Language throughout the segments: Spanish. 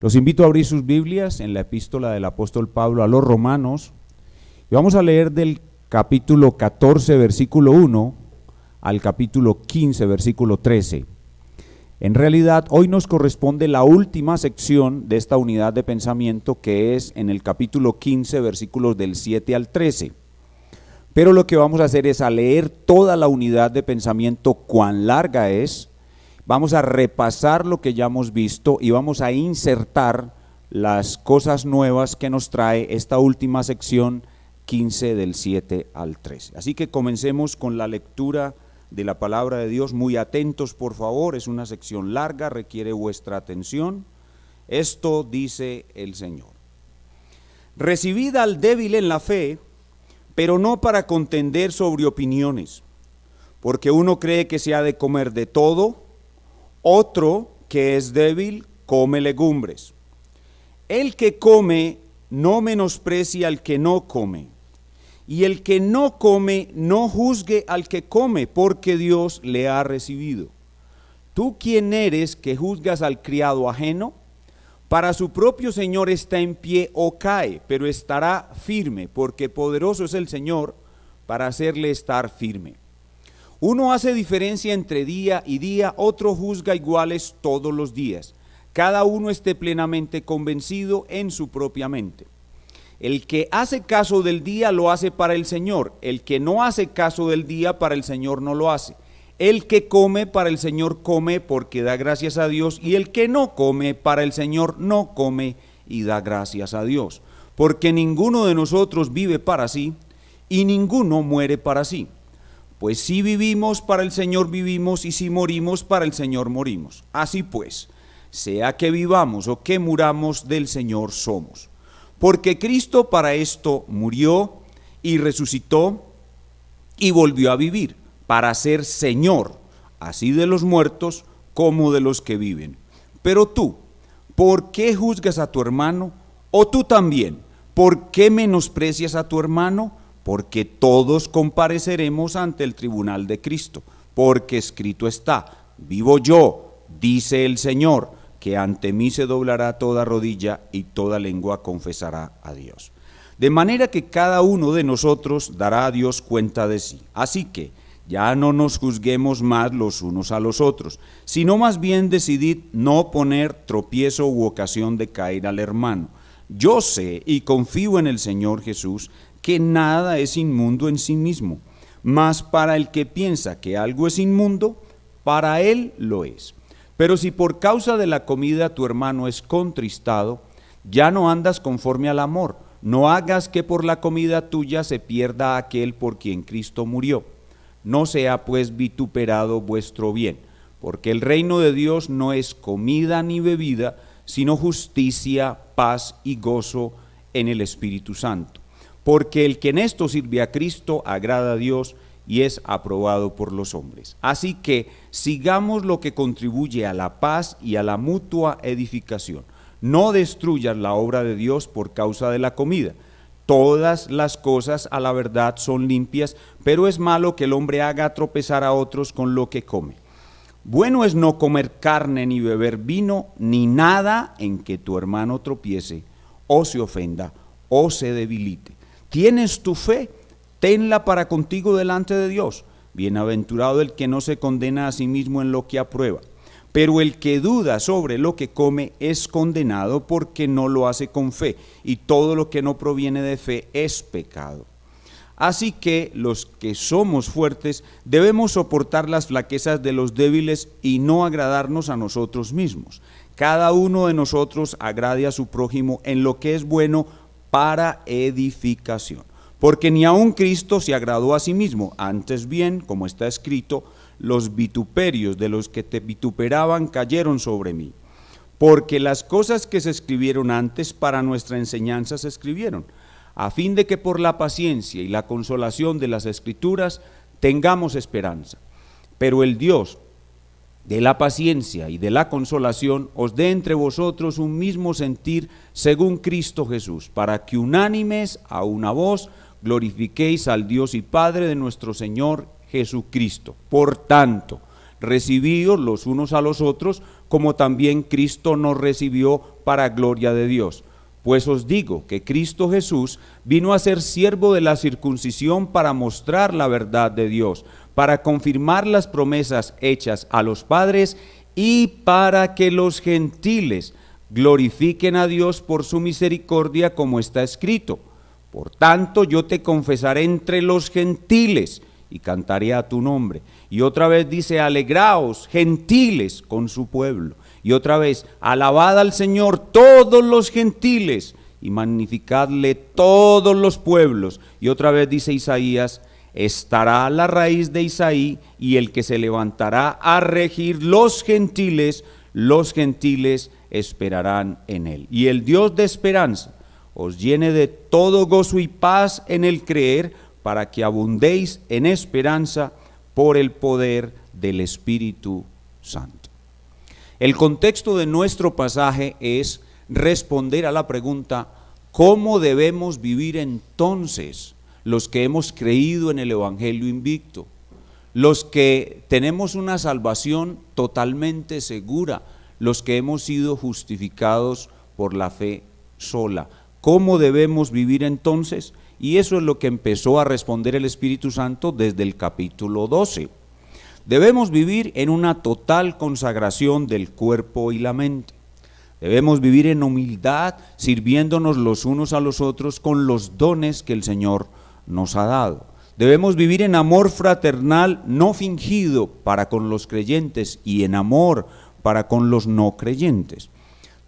Los invito a abrir sus Biblias en la epístola del apóstol Pablo a los Romanos y vamos a leer del capítulo 14, versículo 1 al capítulo 15, versículo 13. En realidad, hoy nos corresponde la última sección de esta unidad de pensamiento, que es en el capítulo 15, versículos del 7 al 13. Pero lo que vamos a hacer es a leer toda la unidad de pensamiento, cuán larga es. Vamos a repasar lo que ya hemos visto y vamos a insertar las cosas nuevas que nos trae esta última sección 15 del 7 al 13. Así que comencemos con la lectura de la palabra de Dios. Muy atentos, por favor, es una sección larga, requiere vuestra atención. Esto dice el Señor: recibid al débil en la fe, pero no para contender sobre opiniones, porque uno cree que se ha de comer de todo, otro, que es débil, come legumbres. El que come no menosprecie al que no come, y el que no come no juzgue al que come, porque Dios le ha recibido. ¿Tú quién eres que juzgas al criado ajeno? Para su propio Señor está en pie o cae, pero estará firme, porque poderoso es el Señor para hacerle estar firme. Uno hace diferencia entre día y día, otro juzga iguales todos los días. Cada uno esté plenamente convencido en su propia mente. El que hace caso del día lo hace para el Señor, el que no hace caso del día para el Señor no lo hace. El que come para el Señor come porque da gracias a Dios, y el que no come para el Señor no come y da gracias a Dios. Porque ninguno de nosotros vive para sí y ninguno muere para sí. Pues si vivimos, para el Señor vivimos, y si morimos, para el Señor morimos. Así pues, sea que vivamos o que muramos, del Señor somos. Porque Cristo para esto murió y resucitó y volvió a vivir, para ser Señor, así de los muertos como de los que viven. Pero tú, ¿por qué juzgas a tu hermano? O tú también, ¿por qué menosprecias a tu hermano? Porque todos compareceremos ante el tribunal de Cristo, porque escrito está: vivo yo, dice el Señor, que ante mí se doblará toda rodilla y toda lengua confesará a Dios. De manera que cada uno de nosotros dará a Dios cuenta de sí. Así que ya no nos juzguemos más los unos a los otros, sino más bien decidid no poner tropiezo u ocasión de caer al hermano. Yo sé y confío en el Señor Jesús que nada es inmundo en sí mismo, mas para el que piensa que algo es inmundo, para él lo es. Pero si por causa de la comida tu hermano es contristado, ya no andas conforme al amor. No hagas que por la comida tuya se pierda aquel por quien Cristo murió. No sea pues vituperado vuestro bien, porque el reino de Dios no es comida ni bebida, sino justicia, paz y gozo en el Espíritu Santo. Porque el que en esto sirve a Cristo agrada a Dios y es aprobado por los hombres. Así que sigamos lo que contribuye a la paz y a la mutua edificación. No destruyas la obra de Dios por causa de la comida. Todas las cosas a la verdad son limpias, pero es malo que el hombre haga tropezar a otros con lo que come. Bueno es no comer carne ni beber vino, ni nada en que tu hermano tropiece, o se ofenda, o se debilite. ¿Tienes tu fe? Tenla para contigo delante de Dios. Bienaventurado el que no se condena a sí mismo en lo que aprueba. Pero el que duda sobre lo que come es condenado porque no lo hace con fe, y todo lo que no proviene de fe es pecado. Así que los que somos fuertes debemos soportar las flaquezas de los débiles y no agradarnos a nosotros mismos. Cada uno de nosotros agrade a su prójimo en lo que es bueno para edificación. Porque ni aun Cristo se agradó a sí mismo, antes bien, como está escrito, los vituperios de los que te vituperaban cayeron sobre mí. Porque las cosas que se escribieron antes para nuestra enseñanza se escribieron, a fin de que por la paciencia y la consolación de las Escrituras tengamos esperanza. Pero el Dios de la paciencia y de la consolación os dé entre vosotros un mismo sentir según Cristo Jesús, para que unánimes a una voz glorifiquéis al Dios y Padre de nuestro Señor Jesucristo. Por tanto, recibíos los unos a los otros como también Cristo nos recibió para gloria de Dios. Pues os digo que Cristo Jesús vino a ser siervo de la circuncisión para mostrar la verdad de Dios, para confirmar las promesas hechas a los padres y para que los gentiles glorifiquen a Dios por su misericordia, como está escrito: por tanto yo te confesaré entre los gentiles y cantaré a tu nombre. Y otra vez dice: alegraos, gentiles, con su pueblo. Y otra vez: alabad al Señor todos los gentiles y magnificadle todos los pueblos. Y otra vez dice Isaías: estará la raíz de Isaí y el que se levantará a regir los gentiles esperarán en él. Y el Dios de esperanza os llene de todo gozo y paz en el creer, para que abundéis en esperanza por el poder del Espíritu Santo. El contexto de nuestro pasaje es responder a la pregunta: ¿cómo debemos vivir entonces los que hemos creído en el Evangelio invicto? Los que tenemos una salvación totalmente segura, los que hemos sido justificados por la fe sola. ¿Cómo debemos vivir entonces? Y eso es lo que empezó a responder el Espíritu Santo desde el capítulo 12. Debemos vivir en una total consagración del cuerpo y la mente. Debemos vivir en humildad, sirviéndonos los unos a los otros con los dones que el Señor nos ha dado. Debemos vivir en amor fraternal no fingido para con los creyentes y en amor para con los no creyentes.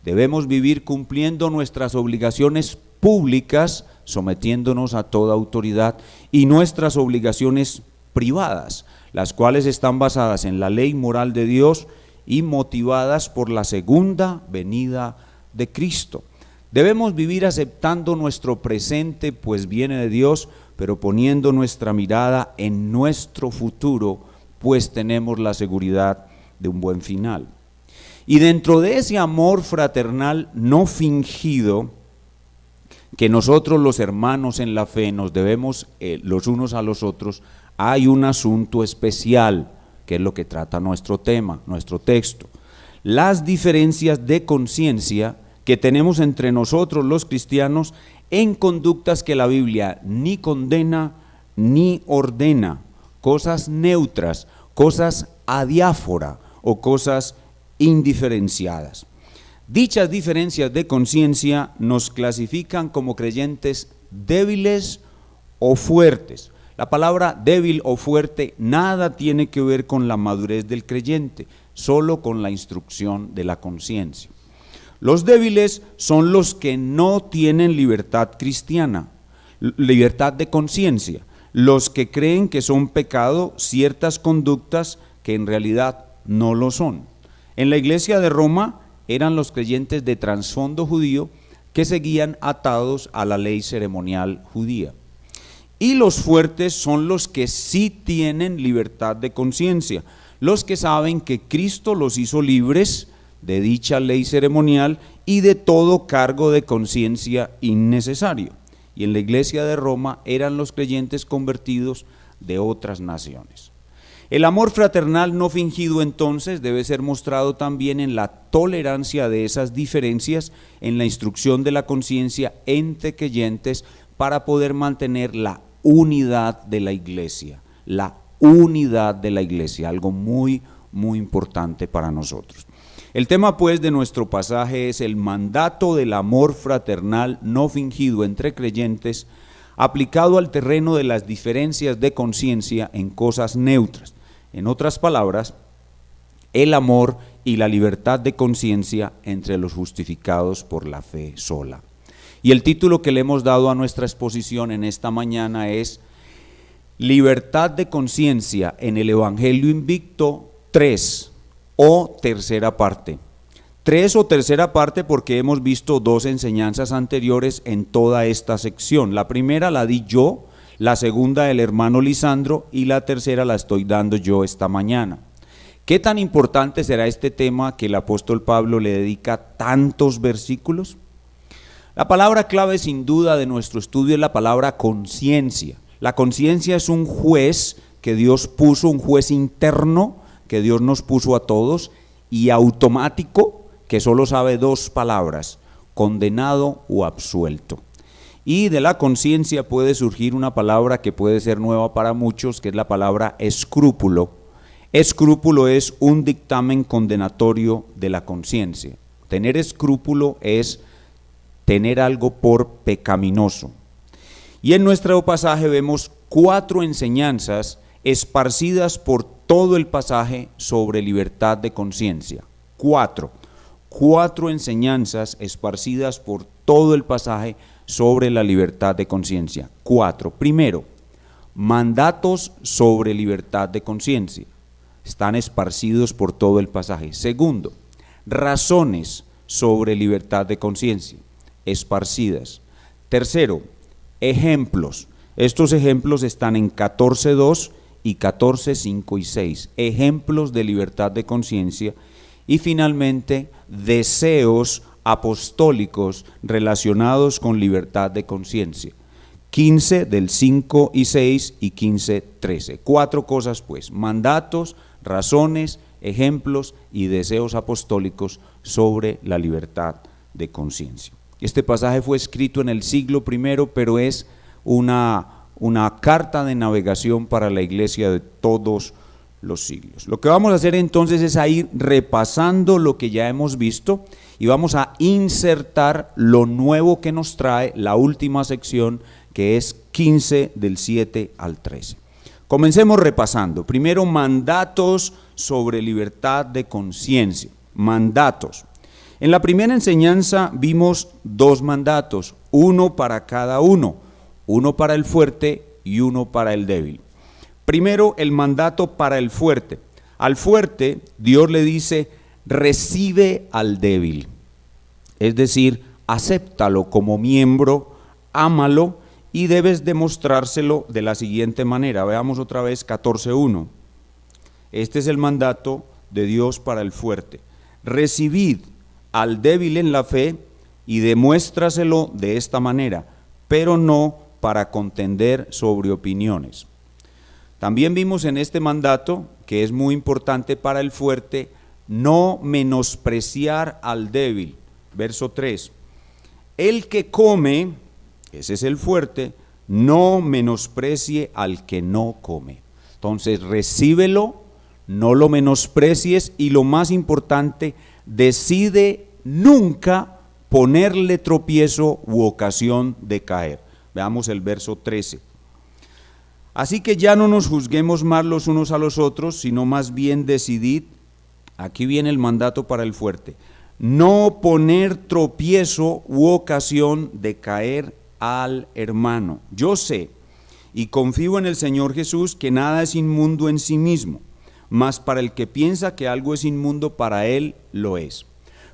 Debemos vivir cumpliendo nuestras obligaciones públicas, sometiéndonos a toda autoridad, y nuestras obligaciones privadas, las cuales están basadas en la ley moral de Dios y motivadas por la segunda venida de Cristo. Debemos vivir aceptando nuestro presente, pues viene de Dios, pero poniendo nuestra mirada en nuestro futuro, pues tenemos la seguridad de un buen final. Y dentro de ese amor fraternal no fingido, que nosotros los hermanos en la fe nos debemos los unos a los otros, hay un asunto especial, que es lo que trata nuestro tema, nuestro texto: las diferencias de conciencia que tenemos entre nosotros los cristianos en conductas que la Biblia ni condena ni ordena, cosas neutras, cosas adiáfora o cosas indiferenciadas. Dichas diferencias de conciencia nos clasifican como creyentes débiles o fuertes. La palabra débil o fuerte nada tiene que ver con la madurez del creyente, solo con la instrucción de la conciencia. Los débiles son los que no tienen libertad cristiana, libertad de conciencia, los que creen que son pecado ciertas conductas que en realidad no lo son. En la iglesia de Roma eran los creyentes de trasfondo judío que seguían atados a la ley ceremonial judía. Y los fuertes son los que sí tienen libertad de conciencia, los que saben que Cristo los hizo libres de dicha ley ceremonial y de todo cargo de conciencia innecesario. Y en la iglesia de Roma eran los creyentes convertidos de otras naciones. El amor fraternal no fingido entonces debe ser mostrado también en la tolerancia de esas diferencias, en la instrucción de la conciencia entre creyentes, para poder mantener la unidad de la iglesia, algo muy, muy importante para nosotros. El tema pues de nuestro pasaje es el mandato del amor fraternal no fingido entre creyentes, aplicado al terreno de las diferencias de conciencia en cosas neutras. En otras palabras, el amor y la libertad de conciencia entre los justificados por la fe sola. Y el título que le hemos dado a nuestra exposición en esta mañana es Libertad de conciencia en el Evangelio invicto 3 o tercera parte. 3 o tercera parte porque hemos visto dos enseñanzas anteriores en toda esta sección. La primera la di yo, la segunda el hermano Lisandro y la tercera la estoy dando yo esta mañana. ¿Qué tan importante será este tema que el apóstol Pablo le dedica tantos versículos? La palabra clave sin duda de nuestro estudio es la palabra conciencia. La conciencia es un juez que Dios puso, un juez interno que Dios nos puso a todos y automático que solo sabe dos palabras: condenado o absuelto. Y de la conciencia puede surgir una palabra que puede ser nueva para muchos, que es la palabra escrúpulo. Escrúpulo es un dictamen condenatorio de la conciencia. Tener escrúpulo es tener algo por pecaminoso. Y en nuestro pasaje vemos 4 enseñanzas esparcidas por todo el pasaje sobre libertad de conciencia. 4 enseñanzas esparcidas por todo el pasaje sobre la libertad de conciencia. 4. Primero, mandatos sobre libertad de conciencia. Están esparcidos por todo el pasaje. Segundo, razones sobre libertad de conciencia, esparcidas. Tercero, ejemplos. Estos ejemplos están en 14.2 y 14.5 y 6. Ejemplos de libertad de conciencia. Y finalmente, deseos apostólicos relacionados con libertad de conciencia. 15 del 5 y 6 y 15.13. 4 cosas pues: mandatos, razones, ejemplos y deseos apostólicos sobre la libertad de conciencia. Este pasaje fue escrito en el siglo I, pero es una carta de navegación para la iglesia de todos los siglos. Lo que vamos a hacer entonces es a ir repasando lo que ya hemos visto y vamos a insertar lo nuevo que nos trae la última sección, que es 15 del 7 al 13. Comencemos repasando. Primero, mandatos sobre libertad de conciencia. Mandatos. En la primera enseñanza vimos 2 mandatos, uno para cada uno para el fuerte y uno para el débil. Primero, el mandato para el fuerte. Al fuerte, Dios le dice: recibe al débil. Es decir, acéptalo como miembro, ámalo y debes demostrárselo de la siguiente manera. Veamos otra vez 14.1. Este es el mandato de Dios para el fuerte. Recibid al débil en la fe y demuéstraselo de esta manera, pero no para contender sobre opiniones. También vimos en este mandato, que es muy importante para el fuerte, no menospreciar al débil. Verso 3. El que come, ese es el fuerte, no menosprecie al que no come. Entonces, recíbelo, no lo menosprecies y lo más importante, decide nunca ponerle tropiezo u ocasión de caer. Veamos el verso 13. Así que ya no nos juzguemos más los unos a los otros, sino más bien decidid, aquí viene el mandato para el fuerte, no poner tropiezo u ocasión de caer al hermano. Yo sé y confío en el Señor Jesús que nada es inmundo en sí mismo, mas para el que piensa que algo es inmundo, para él lo es.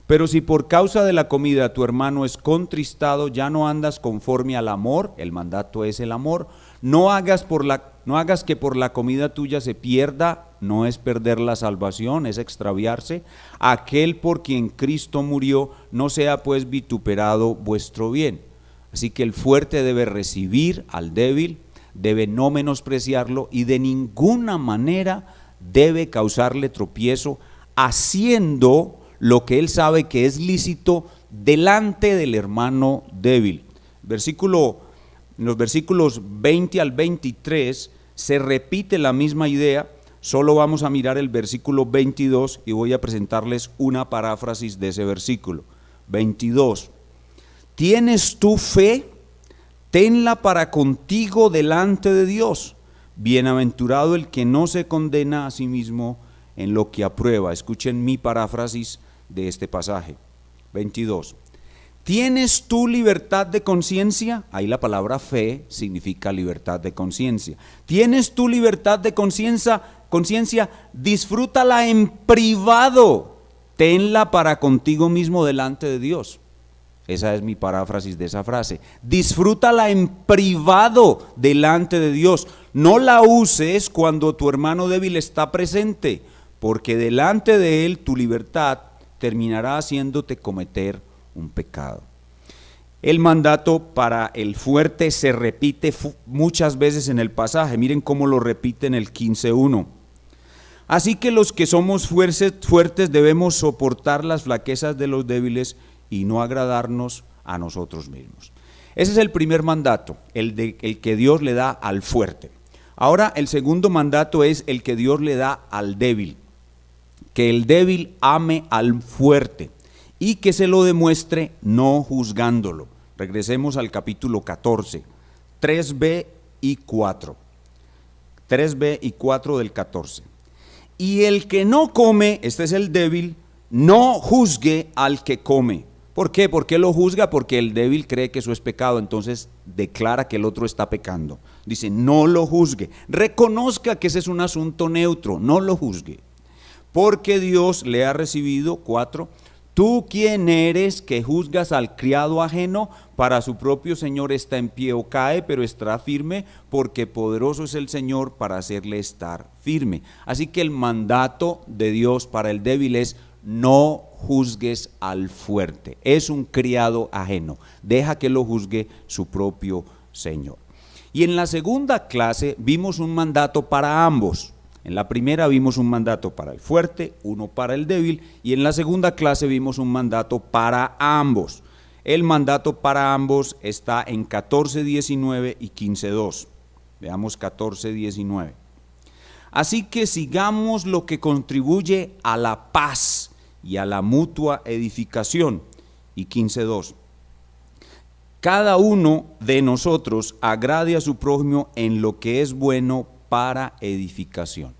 Pero si por causa de la comida tu hermano es contristado, ya no andas conforme al amor, el mandato es el amor, no hagas que por la comida tuya se pierda, no es perder la salvación, es extraviarse, aquel por quien Cristo murió, no sea pues vituperado vuestro bien. Así que el fuerte debe recibir al débil, debe no menospreciarlo y de ninguna manera debe causarle tropiezo, haciendo lo que él sabe que es lícito delante del hermano débil. En los versículos 20 al 23 se repite la misma idea, solo vamos a mirar el versículo 22 y voy a presentarles una paráfrasis de ese versículo. 22. ¿Tienes tú fe? Tenla para contigo delante de Dios. Bienaventurado el que no se condena a sí mismo en lo que aprueba. Escuchen mi paráfrasis de este pasaje. 22. ¿Tienes tú libertad de conciencia? Ahí la palabra fe significa libertad de conciencia. ¿Tienes tú libertad de conciencia? Disfrútala en privado. Tenla para contigo mismo delante de Dios. Esa es mi paráfrasis de esa frase. Disfrútala en privado delante de Dios. No la uses cuando tu hermano débil está presente, porque delante de él tu libertad terminará haciéndote cometer un pecado. El mandato para el fuerte se repite muchas veces en el pasaje. Miren cómo lo repite en el 15.1. Así que los que somos fuertes debemos soportar las flaquezas de los débiles y no agradarnos a nosotros mismos. Ese es el primer mandato, el que Dios le da al fuerte. Ahora el segundo mandato es el que Dios le da al débil, que el débil ame al fuerte y que se lo demuestre no juzgándolo. Regresemos al capítulo 14, 3b y 4. 3b y 4 del 14. Y el que no come, este es el débil, no juzgue al que come. ¿Por qué? ¿Por qué lo juzga? Porque el débil cree que eso es pecado, entonces declara que el otro está pecando. Dice, no lo juzgue. Reconozca que ese es un asunto neutro, no lo juzgue. Porque Dios le ha recibido, 4, tú quién eres que juzgas al criado ajeno, para su propio Señor está en pie o cae, pero estará firme, porque poderoso es el Señor para hacerle estar firme. Así que el mandato de Dios para el débil es, no juzgues al fuerte, es un criado ajeno, deja que lo juzgue su propio Señor. Y en la segunda clase vimos un mandato para ambos. En la primera vimos un mandato para el fuerte, uno para el débil, y en la segunda clase vimos un mandato para ambos. El mandato para ambos está en 14:19 y 15:2. Veamos 14:19. Así que sigamos lo que contribuye a la paz y a la mutua edificación. Y 15:2. Cada uno de nosotros agrade a su prójimo en lo que es bueno para edificación.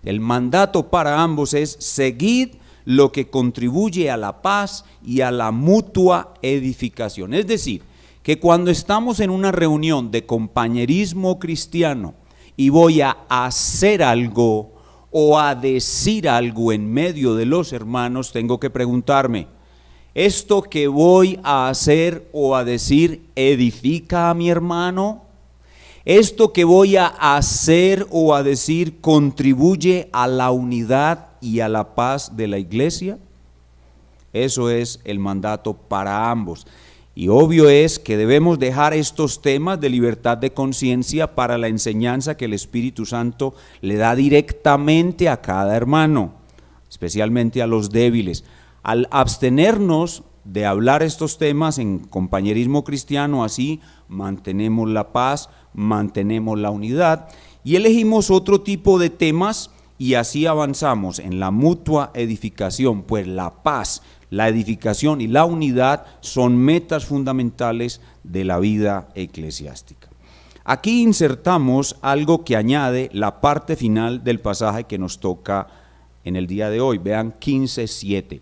El mandato para ambos es seguid lo que contribuye a la paz y a la mutua edificación. Es decir, que cuando estamos en una reunión de compañerismo cristiano y voy a hacer algo o a decir algo en medio de los hermanos, tengo que preguntarme, ¿esto que voy a hacer o a decir edifica a mi hermano? ¿Esto que voy a hacer o a decir contribuye a la unidad y a la paz de la iglesia? Eso es el mandato para ambos. Y obvio es que debemos dejar estos temas de libertad de conciencia para la enseñanza que el Espíritu Santo le da directamente a cada hermano, especialmente a los débiles. Al abstenernos de hablar estos temas en compañerismo cristiano, así mantenemos la paz, mantenemos la unidad y elegimos otro tipo de temas y así avanzamos en la mutua edificación, pues la paz, la edificación y la unidad son metas fundamentales de la vida eclesiástica. Aquí insertamos algo que añade la parte final del pasaje que nos toca en el día de hoy. Vean 15:7.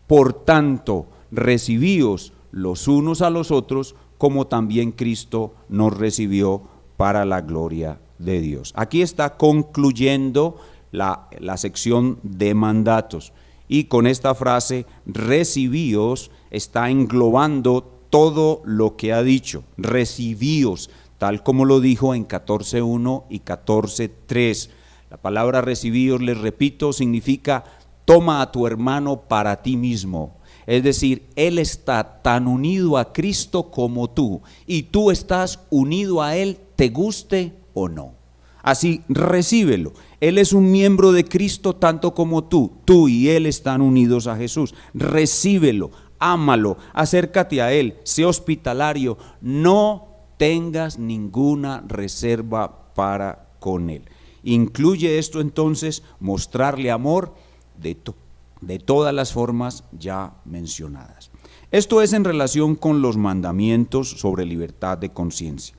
Por tanto, recibíos los unos a los otros, como también Cristo nos recibió para la gloria de Dios. Aquí está concluyendo la sección de mandatos. Y con esta frase, recibíos, está englobando todo lo que ha dicho. Recibíos, tal como lo dijo en 14:1 y 14:3. La palabra recibíos, les repito, significa toma a tu hermano para ti mismo. Es decir, él está tan unido a Cristo como tú, y tú estás unido a él, te guste o no. Así, recíbelo. Él es un miembro de Cristo tanto como tú. Tú y él están unidos a Jesús. Recíbelo, ámalo, acércate a él, sé hospitalario. No tengas ninguna reserva para con él. Incluye esto entonces mostrarle amor de todas las formas ya mencionadas. Esto es en relación con los mandamientos sobre libertad de conciencia.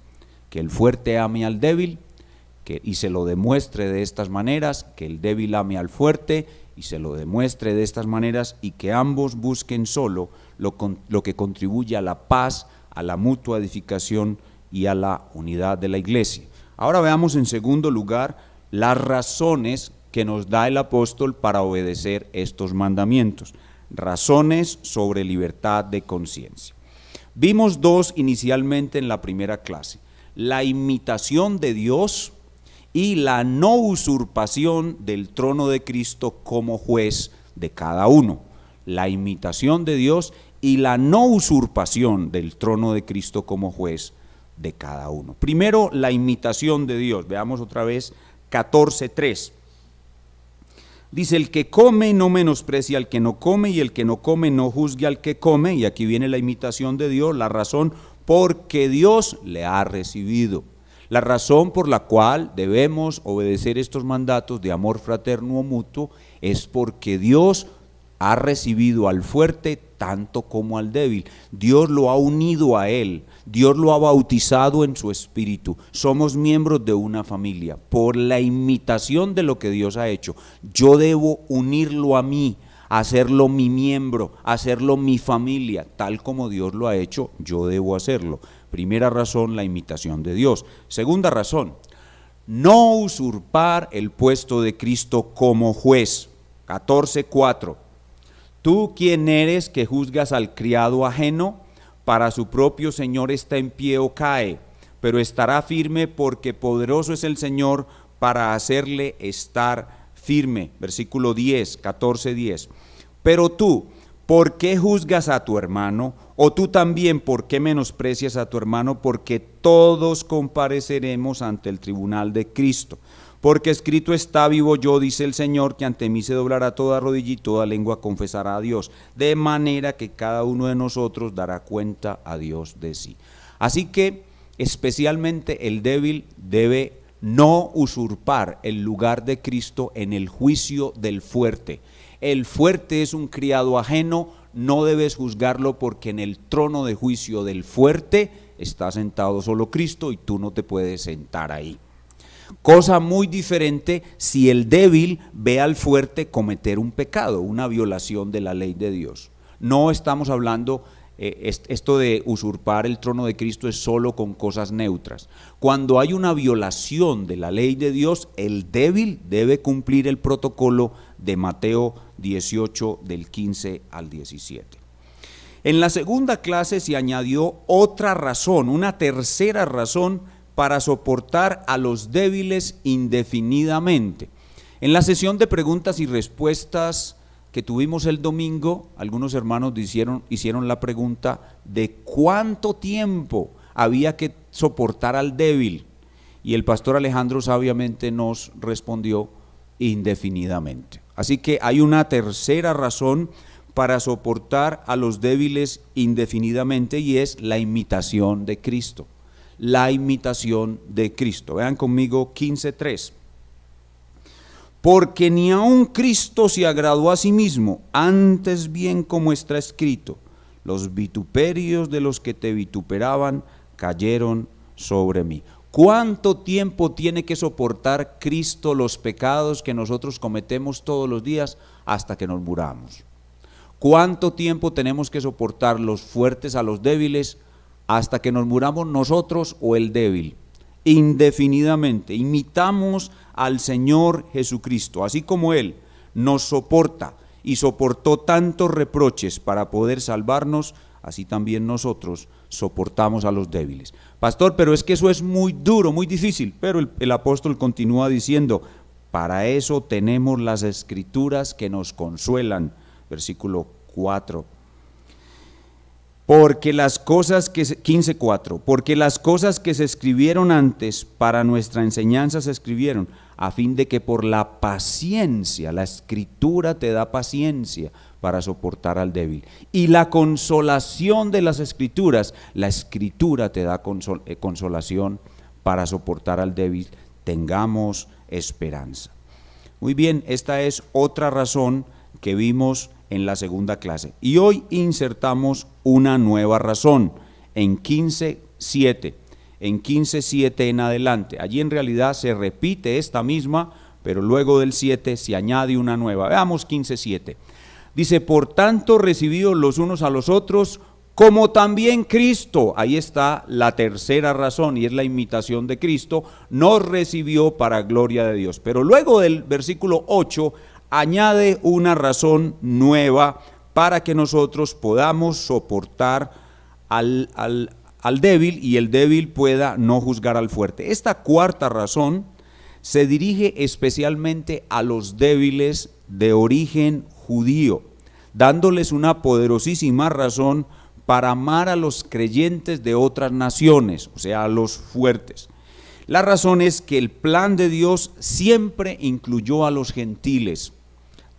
Que el fuerte ame al débil, y se lo demuestre de estas maneras, que el débil ame al fuerte y se lo demuestre de estas maneras, y que ambos busquen solo lo que contribuye a la paz, a la mutua edificación y a la unidad de la iglesia. Ahora veamos en segundo lugar las razones que nos da el apóstol para obedecer estos mandamientos. Razones sobre libertad de conciencia. Vimos dos inicialmente en la primera clase: la imitación de Dios y la no usurpación del trono de Cristo como juez de cada uno. La imitación de Dios y la no usurpación del trono de Cristo como juez de cada uno. Primero, la imitación de Dios. Veamos otra vez 14:3. Dice, el que come no menosprecia al que no come, y el que no come no juzgue al que come. Y aquí viene la imitación de Dios, la razón porque Dios le ha recibido. La razón por la cual debemos obedecer estos mandatos de amor fraterno o mutuo es porque Dios ha recibido al fuerte tanto como al débil. Dios lo ha unido a él, Dios lo ha bautizado en su espíritu. Somos miembros de una familia. Por la imitación de lo que Dios ha hecho, yo debo unirlo a mí, hacerlo mi miembro, hacerlo mi familia, tal como Dios lo ha hecho, yo debo hacerlo. Primera razón, la imitación de Dios. Segunda razón, no usurpar el puesto de Cristo como juez. 14:4. ¿Tú quién eres que juzgas al criado ajeno? Para su propio Señor está en pie o cae, pero estará firme porque poderoso es el Señor para hacerle estar firme. Versículo 10, 14:10. Pero tú, ¿por qué juzgas a tu hermano? O tú también, ¿por qué menosprecias a tu hermano? Porque todos compareceremos ante el tribunal de Cristo. Porque escrito está, vivo yo, dice el Señor, que ante mí se doblará toda rodilla y toda lengua confesará a Dios. De manera que cada uno de nosotros dará cuenta a Dios de sí. Así que especialmente el débil debe no usurpar el lugar de Cristo en el juicio del fuerte. El fuerte es un criado ajeno, no debes juzgarlo porque en el trono de juicio del fuerte está sentado solo Cristo y tú no te puedes sentar ahí. Cosa muy diferente si el débil ve al fuerte cometer un pecado, una violación de la ley de Dios. No estamos hablando, esto de usurpar el trono de Cristo es solo con cosas neutras. Cuando hay una violación de la ley de Dios, el débil debe cumplir el protocolo de Mateo 18 del 15 al 17. En la segunda clase se añadió otra razón, una tercera razón para soportar a los débiles indefinidamente. En la sesión de preguntas y respuestas que tuvimos el domingo, algunos hermanos hicieron la pregunta de cuánto tiempo había que soportar al débil, y el pastor Alejandro sabiamente nos respondió indefinidamente. Así que hay una tercera razón para soportar a los débiles indefinidamente, y es la imitación de Cristo. La imitación de Cristo. Vean conmigo 15:3. Porque ni aun Cristo se agradó a sí mismo, antes bien como está escrito, los vituperios de los que te vituperaban cayeron sobre mí. ¿Cuánto tiempo tiene que soportar Cristo los pecados que nosotros cometemos todos los días hasta que nos muramos? ¿Cuánto tiempo tenemos que soportar los fuertes a los débiles hasta que nos muramos nosotros o el débil? Indefinidamente. Imitamos al Señor Jesucristo, así como Él nos soporta y soportó tantos reproches para poder salvarnos, así también nosotros soportamos a los débiles. Pastor, pero es que eso es muy duro, muy difícil. Pero el apóstol continúa diciendo, para eso tenemos las escrituras que nos consuelan. Versículo 4. Porque las cosas que 15:4, porque las cosas que se escribieron antes para nuestra enseñanza se escribieron a fin de que por la paciencia, la escritura te da paciencia para soportar al débil, y la consolación de las escrituras, la escritura te da consolación para soportar al débil, tengamos esperanza. Muy bien, esta es otra razón que vimos en la segunda clase. Y hoy insertamos una nueva razón en 15:7, en 15:7 en adelante. Allí en realidad se repite esta misma, pero luego del 7 se añade una nueva. Veamos 15:7. Dice, por tanto recibidos los unos a los otros, como también Cristo, ahí está la tercera razón, y es la imitación de Cristo, nos recibió para gloria de Dios. Pero luego del versículo 8, añade una razón nueva para que nosotros podamos soportar al débil y el débil pueda no juzgar al fuerte. Esta cuarta razón se dirige especialmente a los débiles de origen judío, dándoles una poderosísima razón para amar a los creyentes de otras naciones, o sea, a los fuertes. La razón es que el plan de Dios siempre incluyó a los gentiles.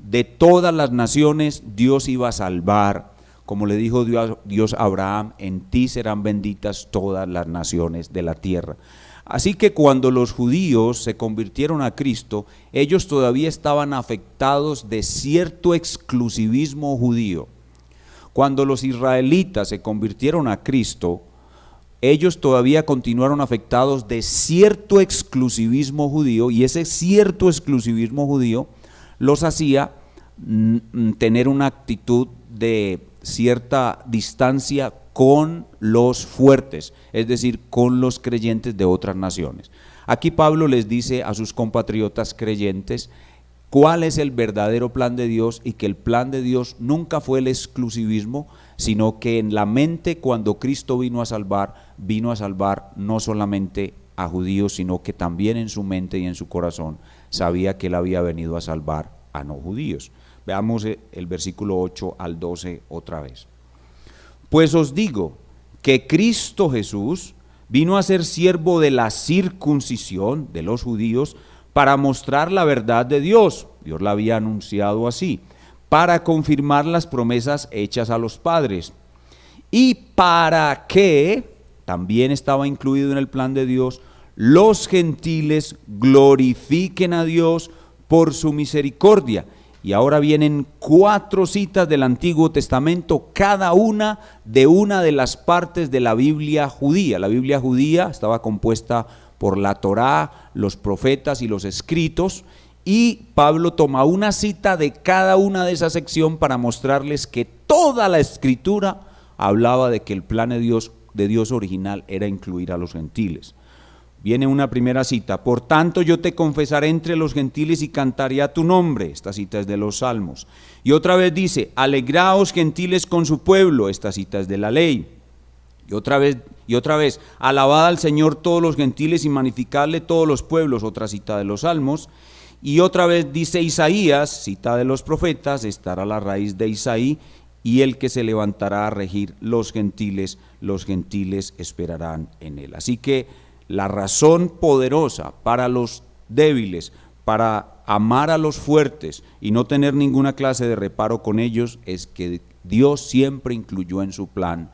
de todas las naciones Dios iba a salvar. Como le dijo Dios a Abraham, en ti serán benditas todas las naciones de la tierra. Así que cuando los judíos se convirtieron a Cristo, ellos todavía estaban afectados de cierto exclusivismo judío. Cuando los israelitas se convirtieron a Cristo, ellos todavía continuaron afectados de cierto exclusivismo judío, y ese cierto exclusivismo judío los hacía tener una actitud de cierta distancia con los fuertes, es decir, con los creyentes de otras naciones. Aquí Pablo les dice a sus compatriotas creyentes cuál es el verdadero plan de Dios, y que el plan de Dios nunca fue el exclusivismo, sino que en la mente, cuando Cristo vino a salvar no solamente a judíos, sino que también en su mente y en su corazón sabía que Él había venido a salvar a no judíos. Veamos el versículo 8 al 12 otra vez. Pues os digo que Cristo Jesús vino a ser siervo de la circuncisión de los judíos para mostrar la verdad de Dios. Dios la había anunciado así, para confirmar las promesas hechas a los padres, y para que, también estaba incluido en el plan de Dios, los gentiles glorifiquen a Dios por su misericordia. Y ahora vienen 4 citas del Antiguo Testamento, cada una de las partes de la Biblia judía. La Biblia judía estaba compuesta por la Torá, los profetas y los escritos, y Pablo toma una cita de cada una de esa sección para mostrarles que toda la Escritura hablaba de que el plan de Dios original era incluir a los gentiles. Viene una primera cita: por tanto yo te confesaré entre los gentiles y cantaré a tu nombre. Esta cita es de los Salmos. Y otra vez dice: alegraos gentiles con su pueblo. Esta cita es de la ley. Y otra vez, alabad al Señor todos los gentiles y magnificadle todos los pueblos. Otra cita de los Salmos. Y otra vez dice Isaías, cita de los profetas: estará la raíz de Isaí, y el que se levantará a regir los gentiles esperarán en él. Así que la razón poderosa para los débiles, para amar a los fuertes y no tener ninguna clase de reparo con ellos, es que Dios siempre incluyó en su plan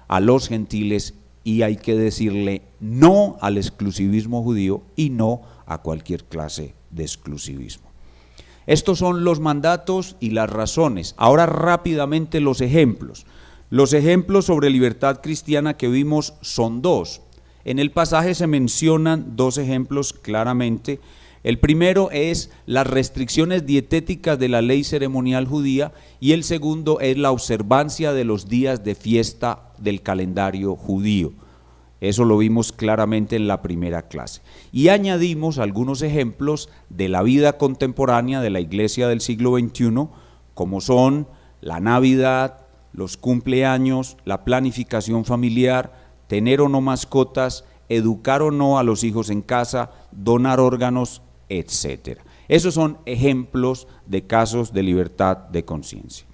a los gentiles, y hay que decirle no al exclusivismo judío y no a cualquier clase de exclusivismo. Estos son los mandatos y las razones. Ahora rápidamente los ejemplos. Los ejemplos sobre libertad cristiana que vimos son 2. En el pasaje se mencionan 2 ejemplos claramente. El primero es las restricciones dietéticas de la ley ceremonial judía, y el segundo es la observancia de los días de fiesta del calendario judío. Eso lo vimos claramente en la primera clase. Y añadimos algunos ejemplos de la vida contemporánea de la iglesia del siglo XXI, como son la Navidad, los cumpleaños, la planificación familiar, tener o no mascotas, educar o no a los hijos en casa, donar órganos, etc. Esos son ejemplos de casos de libertad de conciencia.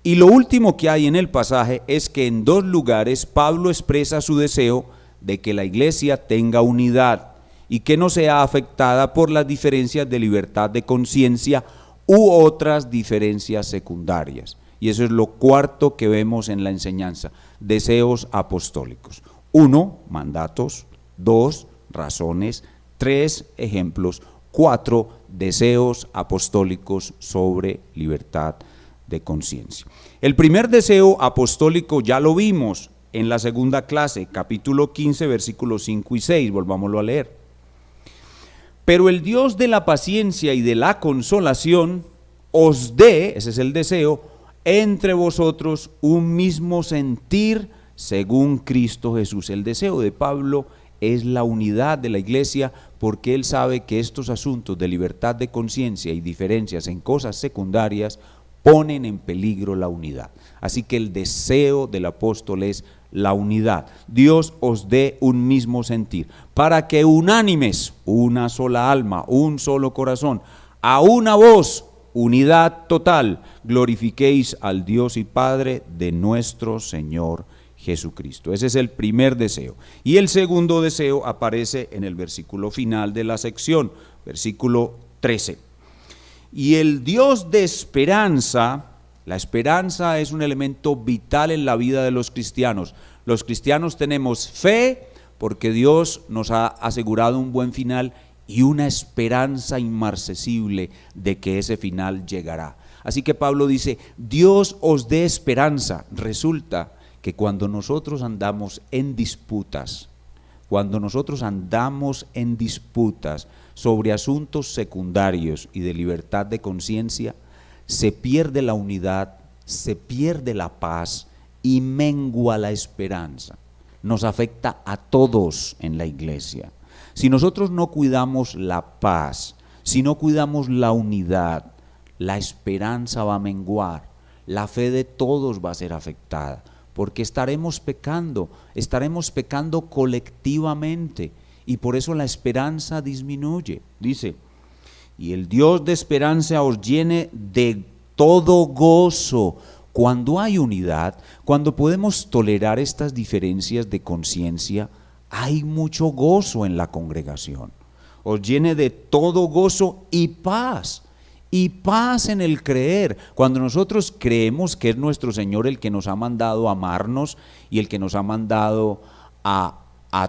Y lo último que hay en el pasaje es que en 2 lugares Pablo expresa su deseo de que la iglesia tenga unidad y que no sea afectada por las diferencias de libertad de conciencia u otras diferencias secundarias. Y eso es lo cuarto que vemos en la enseñanza: deseos apostólicos. 1, mandatos; 2, razones; 3, ejemplos; 4, deseos apostólicos sobre libertad de conciencia. El primer deseo apostólico ya lo vimos en la segunda clase, capítulo 15, versículos 5 y 6, volvámoslo a leer. Pero el Dios de la paciencia y de la consolación os dé, ese es el deseo, entre vosotros un mismo sentir según Cristo Jesús. El deseo de Pablo es la unidad de la iglesia, porque él sabe que estos asuntos de libertad de conciencia y diferencias en cosas secundarias ponen en peligro la unidad. Así que el deseo del apóstol es la unidad. Dios os dé un mismo sentir, para que unánimes, una sola alma, un solo corazón, a una voz, unidad total, glorifiquéis al Dios y Padre de nuestro Señor Jesucristo. Ese es el primer deseo. Y el segundo deseo aparece en el versículo final de la sección, versículo 13. Y el Dios de esperanza, la esperanza es un elemento vital en la vida de los cristianos. Los cristianos tenemos fe porque Dios nos ha asegurado un buen final y una esperanza inmarcesible de que ese final llegará. Así que Pablo dice, Dios os dé esperanza. Resulta que cuando nosotros andamos en disputas, sobre asuntos secundarios y de libertad de conciencia, se pierde la unidad, se pierde la paz y mengua la esperanza. Nos afecta a todos en la iglesia. Si nosotros no cuidamos la paz, si no cuidamos la unidad, la esperanza va a menguar, la fe de todos va a ser afectada, porque estaremos pecando colectivamente, y por eso la esperanza disminuye. Dice, y el Dios de esperanza os llene de todo gozo. Cuando hay unidad, cuando podemos tolerar estas diferencias de conciencia, hay mucho gozo en la congregación. Os llene de todo gozo y paz en el creer. Cuando nosotros creemos que es nuestro Señor el que nos ha mandado a amarnos y el que nos ha mandado a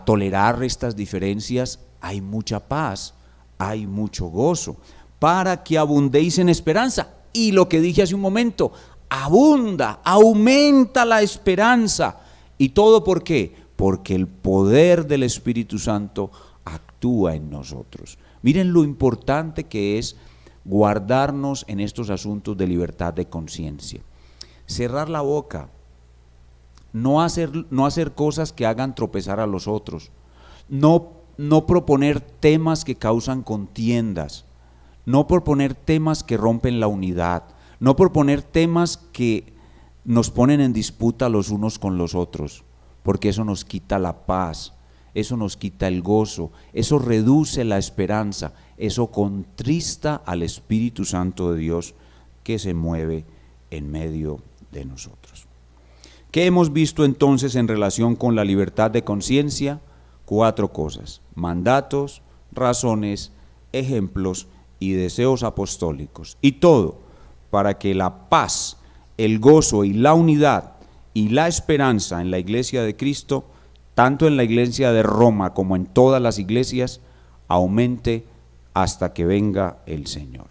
tolerar estas diferencias, hay mucha paz, hay mucho gozo, para que abundéis en esperanza. Y lo que dije hace un momento, aumenta la esperanza. ¿Y todo por qué? Porque el poder del Espíritu Santo actúa en nosotros. Miren lo importante que es guardarnos en estos asuntos de libertad de conciencia. Cerrar la boca, no hacer cosas que hagan tropezar a los otros, no proponer temas que causan contiendas, no proponer temas que rompen la unidad, no proponer temas que nos ponen en disputa los unos con los otros, porque eso nos quita la paz, eso nos quita el gozo, eso reduce la esperanza, eso contrista al Espíritu Santo de Dios que se mueve en medio de nosotros. ¿Qué hemos visto entonces en relación con la libertad de conciencia? 4 cosas: mandatos, razones, ejemplos y deseos apostólicos. Y todo para que la paz, el gozo y la unidad y la esperanza en la iglesia de Cristo, tanto en la iglesia de Roma como en todas las iglesias, aumente hasta que venga el Señor.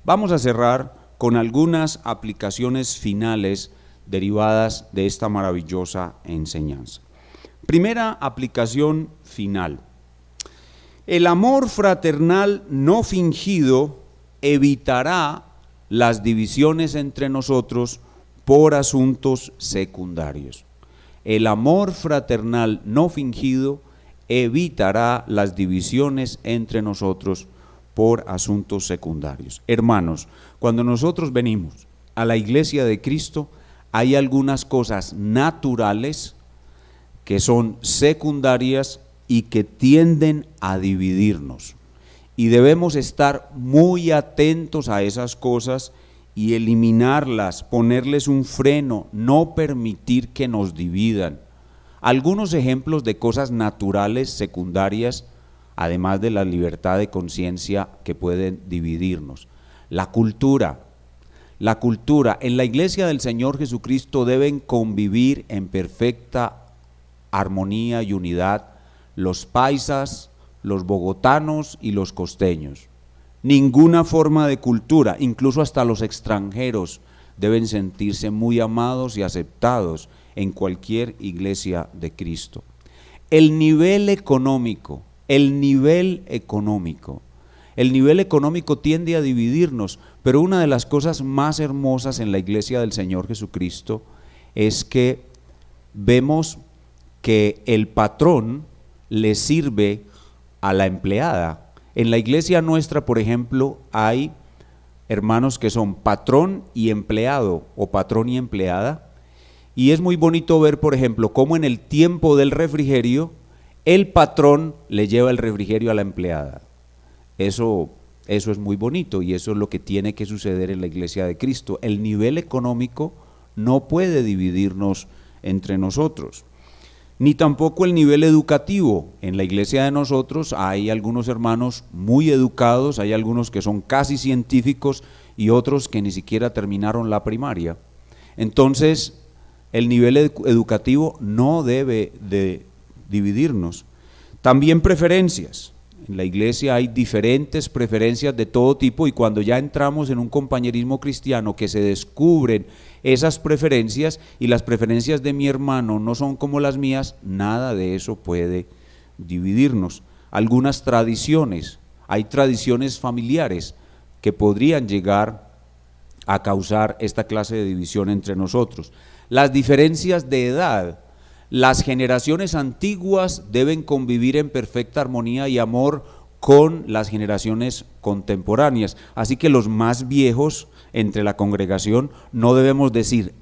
Vamos a cerrar con algunas aplicaciones finales derivadas de esta maravillosa enseñanza. Primera aplicación final: el amor fraternal no fingido evitará las divisiones entre nosotros por asuntos secundarios. El amor fraternal no fingido evitará las divisiones entre nosotros por asuntos secundarios. Hermanos, cuando nosotros venimos a la iglesia de Cristo, hay algunas cosas naturales que son secundarias y que tienden a dividirnos. Y debemos estar muy atentos a esas cosas y eliminarlas, ponerles un freno, no permitir que nos dividan. Algunos ejemplos de cosas naturales secundarias, además de la libertad de conciencia, que pueden dividirnos. La cultura. En la iglesia del Señor Jesucristo deben convivir en perfecta armonía y unidad los paisas, los bogotanos y los costeños. Ninguna forma de cultura, incluso hasta los extranjeros, deben sentirse muy amados y aceptados en cualquier iglesia de Cristo. El nivel económico tiende a dividirnos, pero una de las cosas más hermosas en la iglesia del Señor Jesucristo es que vemos que el patrón le sirve a la empleada. En la iglesia nuestra, por ejemplo, hay hermanos que son patrón y empleado o patrón y empleada, y es muy bonito ver, por ejemplo, cómo en el tiempo del refrigerio el patrón le lleva el refrigerio a la empleada. Eso es muy bonito y eso es lo que tiene que suceder en la iglesia de Cristo. El nivel económico no puede dividirnos entre nosotros. ni tampoco el nivel educativo. En la iglesia de nosotros hay algunos hermanos muy educados, hay algunos que son casi científicos y otros que ni siquiera terminaron la primaria. Entonces, el nivel educativo no debe de dividirnos. También preferencias. En la iglesia hay diferentes preferencias de todo tipo y cuando ya entramos en un compañerismo cristiano que se descubren esas preferencias y las preferencias de mi hermano no son como las mías, nada de eso puede dividirnos. Algunas tradiciones, hay tradiciones familiares que podrían llegar a causar esta clase de división entre nosotros. Las diferencias de edad. Las generaciones antiguas deben convivir en perfecta armonía y amor con las generaciones contemporáneas. Así que los más viejos entre la congregación no debemos decir,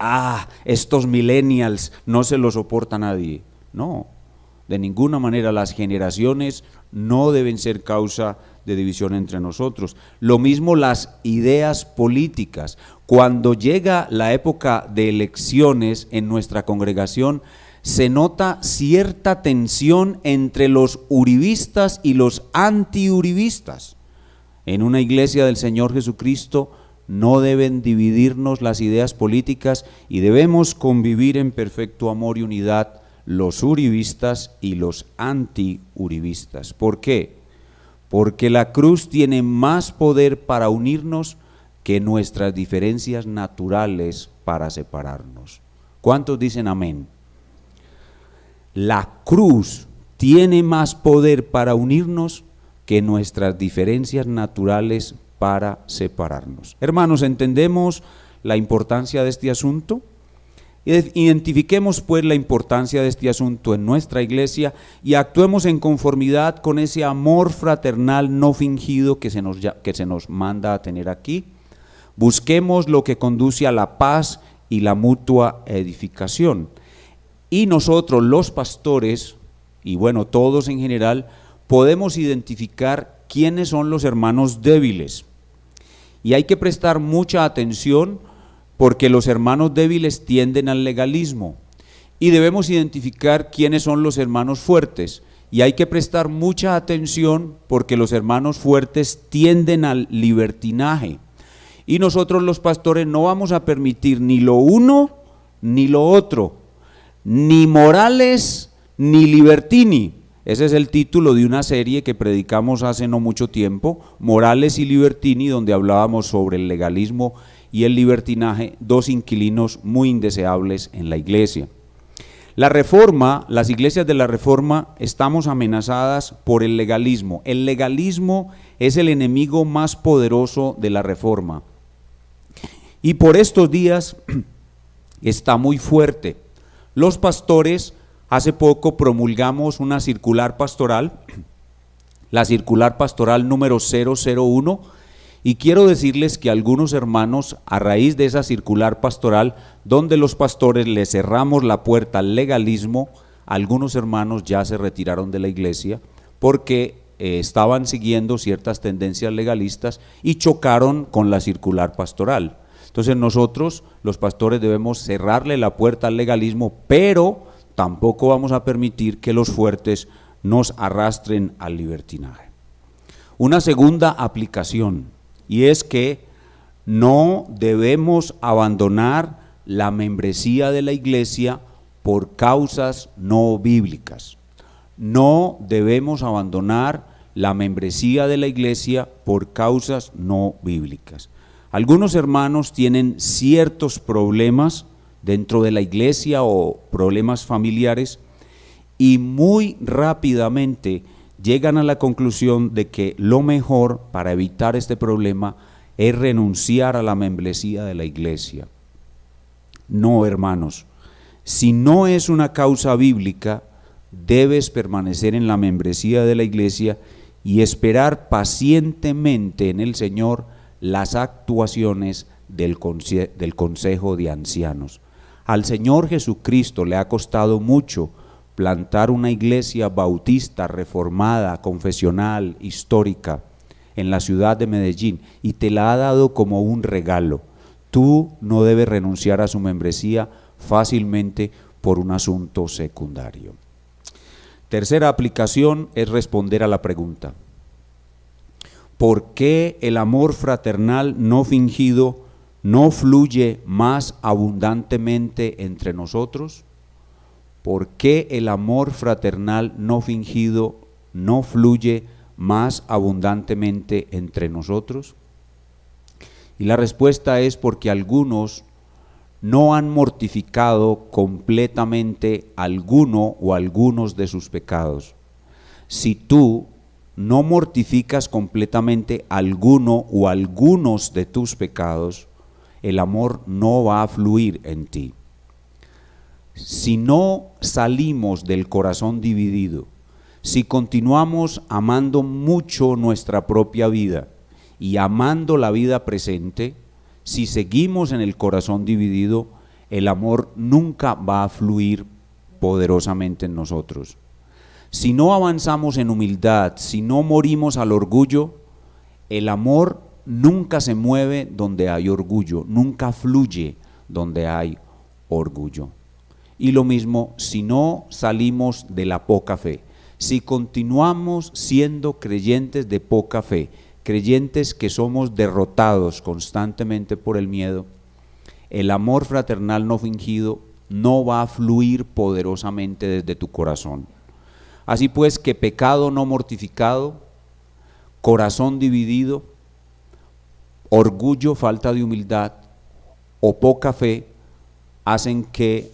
estos millennials no se los soporta nadie. No, de ninguna manera. Las generaciones no deben ser causa de división entre nosotros. Lo mismo las ideas políticas. Cuando llega la época de elecciones en nuestra congregación, se nota cierta tensión entre los uribistas y los antiuribistas. En una iglesia del Señor Jesucristo no deben dividirnos las ideas políticas y debemos convivir en perfecto amor y unidad los uribistas y los antiuribistas. ¿Por qué? Porque la cruz tiene más poder para unirnos que nuestras diferencias naturales para separarnos. ¿Cuántos dicen amén? La cruz tiene más poder para unirnos que nuestras diferencias naturales para separarnos. Hermanos, ¿entendemos la importancia de este asunto? Identifiquemos pues la importancia de este asunto en nuestra iglesia y actuemos en conformidad con ese amor fraternal no fingido que se nos manda a tener aquí. Busquemos lo que conduce a la paz y la mutua edificación. Y nosotros los pastores, y bueno, todos en general, podemos identificar quiénes son los hermanos débiles. Y hay que prestar mucha atención porque los hermanos débiles tienden al legalismo. Y debemos identificar quiénes son los hermanos fuertes. Y hay que prestar mucha atención porque los hermanos fuertes tienden al libertinaje. Y nosotros los pastores no vamos a permitir ni lo uno ni lo otro, ni Morales ni Libertini. Ese es el título de una serie que predicamos hace no mucho tiempo, Morales y Libertini, donde hablábamos sobre el legalismo y el libertinaje, dos inquilinos muy indeseables en la iglesia. La Reforma, las iglesias de la Reforma, estamos amenazadas por el legalismo. El legalismo es el enemigo más poderoso de la Reforma. Y por estos días está muy fuerte. Los pastores, hace poco promulgamos una circular pastoral, la circular pastoral número 001, y quiero decirles que algunos hermanos, a raíz de esa circular pastoral, donde los pastores le cerramos la puerta al legalismo, algunos hermanos ya se retiraron de la iglesia porque estaban siguiendo ciertas tendencias legalistas y chocaron con la circular pastoral. Entonces nosotros, los pastores, debemos cerrarle la puerta al legalismo, pero tampoco vamos a permitir que los fuertes nos arrastren al libertinaje. Una segunda aplicación, y es que no debemos abandonar la membresía de la iglesia por causas no bíblicas. No debemos abandonar la membresía de la iglesia por causas no bíblicas. Algunos hermanos tienen ciertos problemas dentro de la iglesia o problemas familiares y muy rápidamente llegan a la conclusión de que lo mejor para evitar este problema es renunciar a la membresía de la iglesia. No, hermanos, si no es una causa bíblica, debes permanecer en la membresía de la iglesia y esperar pacientemente en el Señor las actuaciones del Consejo de Ancianos. Al Señor Jesucristo le ha costado mucho plantar una iglesia bautista, reformada, confesional, histórica en la ciudad de Medellín y te la ha dado como un regalo. Tú no debes renunciar a su membresía fácilmente por un asunto secundario. Tercera aplicación es responder a la pregunta: ¿por qué el amor fraternal no fingido no fluye más abundantemente entre nosotros? ¿Por qué el amor fraternal no fingido no fluye más abundantemente entre nosotros? Y la respuesta es porque algunos no han mortificado completamente alguno o algunos de sus pecados. Si tú no mortificas completamente alguno o algunos de tus pecados, el amor no va a fluir en ti. Si no salimos del corazón dividido, si continuamos amando mucho nuestra propia vida y amando la vida presente, si seguimos en el corazón dividido, el amor nunca va a fluir poderosamente en nosotros. Si no avanzamos en humildad, si no morimos al orgullo, el amor nunca se mueve donde hay orgullo, nunca fluye donde hay orgullo. Y lo mismo si no salimos de la poca fe, si continuamos siendo creyentes de poca fe, creyentes que somos derrotados constantemente por el miedo, el amor fraternal no fingido no va a fluir poderosamente desde tu corazón. Así pues, que pecado no mortificado, corazón dividido, orgullo, falta de humildad o poca fe hacen que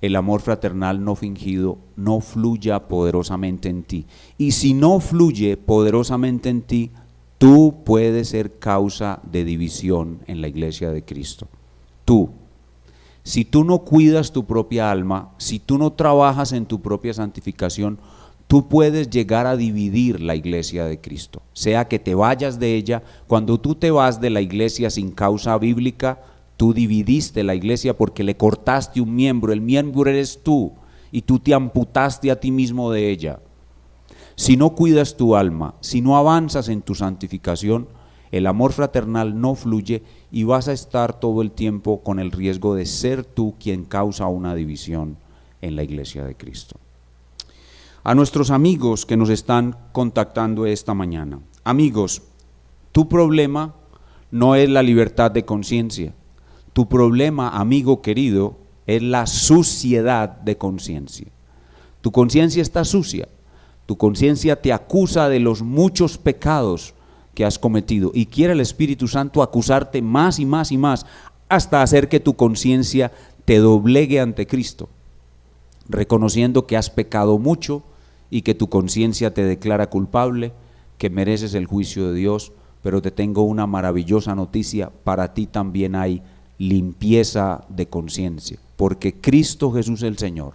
el amor fraternal no fingido no fluya poderosamente en ti. Y si no fluye poderosamente en ti, tú puedes ser causa de división en la iglesia de Cristo. Tú. Si tú no cuidas tu propia alma, si tú no trabajas en tu propia santificación, tú puedes llegar a dividir la iglesia de Cristo. Sea que te vayas de ella, cuando tú te vas de la iglesia sin causa bíblica, tú dividiste la iglesia porque le cortaste un miembro, el miembro eres tú, y tú te amputaste a ti mismo de ella. Si no cuidas tu alma, si no avanzas en tu santificación, el amor fraternal no fluye y vas a estar todo el tiempo con el riesgo de ser tú quien causa una división en la iglesia de Cristo. A nuestros amigos que nos están contactando esta mañana: amigos, tu problema no es la libertad de conciencia, tu problema, amigo querido, es la suciedad de conciencia. Tu conciencia está sucia. Tu conciencia te acusa de los muchos pecados que has cometido y quiere el Espíritu Santo acusarte más y más y más hasta hacer que tu conciencia te doblegue ante Cristo, reconociendo que has pecado mucho y que tu conciencia te declara culpable, que mereces el juicio de Dios. Pero te tengo una maravillosa noticia: para ti también hay limpieza de conciencia, porque Cristo Jesús el Señor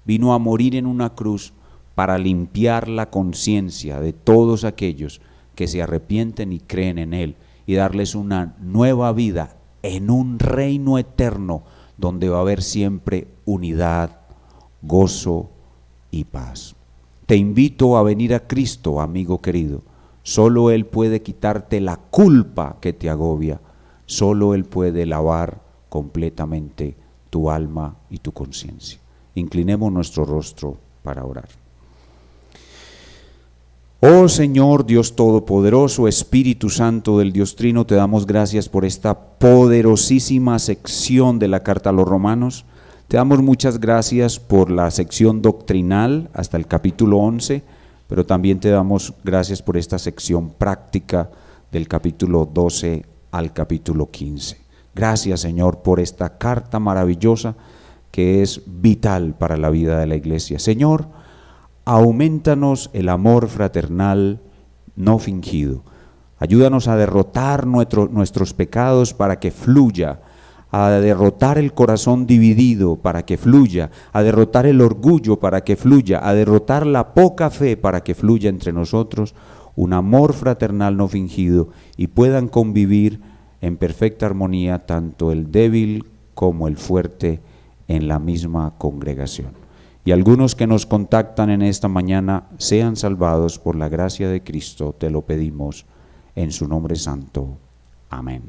vino a morir en una cruz para limpiar la conciencia de todos aquellos que se arrepienten y creen en Él, y darles una nueva vida en un reino eterno donde va a haber siempre unidad, gozo y paz. Te invito a venir a Cristo, amigo querido. Solo Él puede quitarte la culpa que te agobia, solo Él puede lavar completamente tu alma y tu conciencia. Inclinemos nuestro rostro para orar. Oh Señor Dios Todopoderoso, Espíritu Santo del Dios Trino, te damos gracias por esta poderosísima sección de la carta a los Romanos. Te damos muchas gracias por la sección doctrinal hasta el capítulo 11, pero también te damos gracias por esta sección práctica del capítulo 12 al capítulo 15. Gracias, Señor, por esta carta maravillosa que es vital para la vida de la iglesia. Señor, aumentanos el amor fraternal no fingido. Ayúdanos a derrotar nuestros pecados para que fluya, a derrotar el corazón dividido para que fluya, a derrotar el orgullo para que fluya, a derrotar la poca fe para que fluya entre nosotros un amor fraternal no fingido y puedan convivir en perfecta armonía tanto el débil como el fuerte en la misma congregación. Y algunos que nos contactan en esta mañana sean salvados por la gracia de Cristo, te lo pedimos en su nombre santo. Amén.